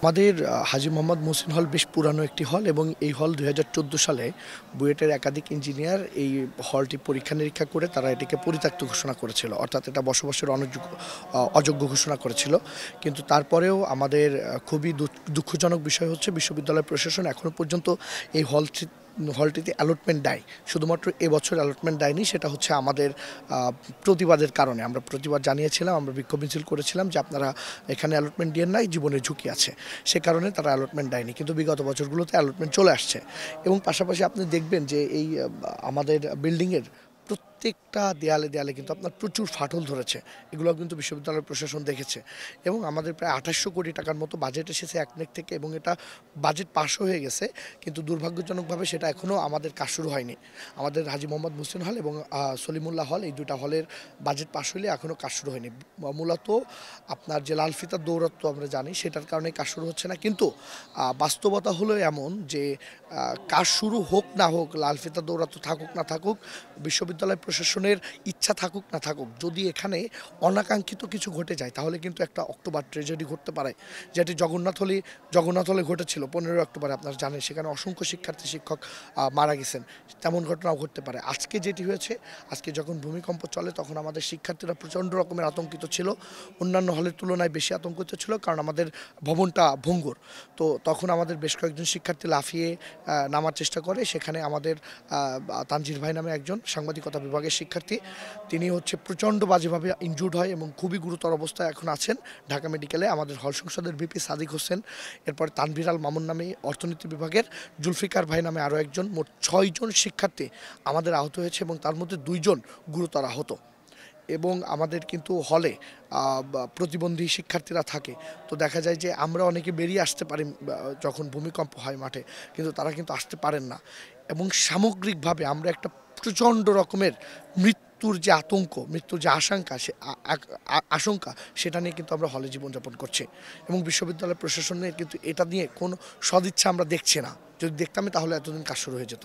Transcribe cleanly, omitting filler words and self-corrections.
আমাদের হাজী মোহাম্মদ মুহসিন হল বেশ পুরানো একটি হল এবং এই হল ২০১৪ সালে বুয়েটের একাধিক ইঞ্জিনিয়ার এই হলটি পরীক্ষা নিরীক্ষা করে তারা এটিকে পরিত্যক্ত ঘোষণা করেছিল, অর্থাৎ এটা বসবাসের অযোগ্য ঘোষণা করেছিল। কিন্তু তারপরেও আমাদের খুবই দুঃখজনক বিষয় হচ্ছে বিশ্ববিদ্যালয় প্রশাসন এখনও পর্যন্ত এই হলটিতে অ্যালটমেন্ট দেয়। শুধুমাত্র এবছর অ্যালটমেন্ট দেয়নি, সেটা হচ্ছে আমাদের প্রতিবাদের কারণে। আমরা প্রতিবাদ জানিয়েছিলাম, আমরা বিক্ষোভ মিছিল করেছিলাম যে আপনারা এখানে অ্যালটমেন্ট দিয়ে নাই, জীবনের ঝুঁকি আছে, সে কারণে তারা অ্যালটমেন্ট দেয়নি। কিন্তু বিগত বছরগুলোতে অ্যালটমেন্ট চলে আসছে এবং পাশাপাশি আপনি দেখবেন যে এই আমাদের বিল্ডিংয়ের প্রত্যেকটা দেয়ালে দেয়ালে কিন্তু আপনার প্রচুর ফাটল ধরেছে। এগুলো কিন্তু বিশ্ববিদ্যালয় প্রশাসন দেখেছে এবং আমাদের প্রায় ২৮০০ কোটি টাকার মতো বাজেট এসেছে একনেক থেকে এবং এটা বাজেট পাশও হয়ে গেছে। কিন্তু দুর্ভাগ্যজনকভাবে সেটা এখনও আমাদের কাজ শুরু হয়নি। আমাদের হাজী মোহাম্মদ মুহসিন হল এবং সলিমুল্লাহ হল, এই দুটা হলের বাজেট পাশ হলে এখনও কাজ শুরু হয়নি। মূলত আপনার যে লাল ফিতার দৌরত্ব আমরা জানি, সেটার কারণে কাজ শুরু হচ্ছে না। কিন্তু বাস্তবতা হলো এমন যে কাজ শুরু হোক না হোক, লাল ফিতার দৌরাত্ম থাকুক না থাকুক, বিশ্ববিদ্যালয় প্রশাসনের ইচ্ছা থাকুক না থাকুক, যদি এখানে অনাকাঙ্ক্ষিত কিছু ঘটে যায় তাহলে কিন্তু একটা অক্টোবর ট্রেজেডি ঘটতে পারে, যেটি জগন্নাথ হলে ঘটেছিল 15 অক্টোবরে। আপনারা জানেন সেখানে অসংখ্য শিক্ষক মারা গেছেন। তেমন ঘটনাও ঘটতে পারে। আজকে যেটি হয়েছে, আজকে যখন ভূমিকম্প চলে তখন আমাদের শিক্ষার্থীরা প্রচণ্ড রকমের আতঙ্কিত ছিল, অন্যান্য হলের তুলনায় বেশি আতঙ্কিত ছিল, কারণ আমাদের ভবনটা ভঙ্গুর। তো তখন আমাদের বেশ কয়েকজন শিক্ষার্থী লাফিয়ে নামার চেষ্টা করে। সেখানে আমাদের তানজির ভাই নামে একজন সাংবাদিকতা বিভাগের শিক্ষার্থী, তিনি হচ্ছে প্রচণ্ড বাজেভাবে ইনজুর্ড হয় এবং খুবই গুরুতর অবস্থায় এখন আছেন ঢাকা মেডিকেলে। আমাদের হল সংসদের ভিপি সাদিক হোসেন, এরপর তানভীর আল মামুন নামে অর্থনীতি বিভাগের, জুলফিকার ভাই নামে আরও একজন, মোট ৬ জন শিক্ষার্থী আমাদের আহত হয়েছে এবং তার মধ্যে 2 জন গুরুতর আহত। এবং আমাদের কিন্তু হলে প্রতিবন্ধী শিক্ষার্থীরা থাকে। তো দেখা যায় যে আমরা অনেকে বেরিয়ে আসতে পারি যখন ভূমিকম্প হয় মাঠে, কিন্তু তারা কিন্তু আসতে পারেন না। এবং সামগ্রিকভাবে আমরা একটা প্রচণ্ড রকমের মৃত্যুর যে আতঙ্ক, মৃত্যুর যে আশঙ্কা, সেটা নিয়ে কিন্তু আমরা হলে জীবনযাপন করছি এবং বিশ্ববিদ্যালয় প্রশাসনের কিন্তু এটা নিয়ে কোনো সদিচ্ছা আমরা দেখছি না। যদি দেখতামই তাহলে এতদিন কাজ শুরু হয়ে যেত।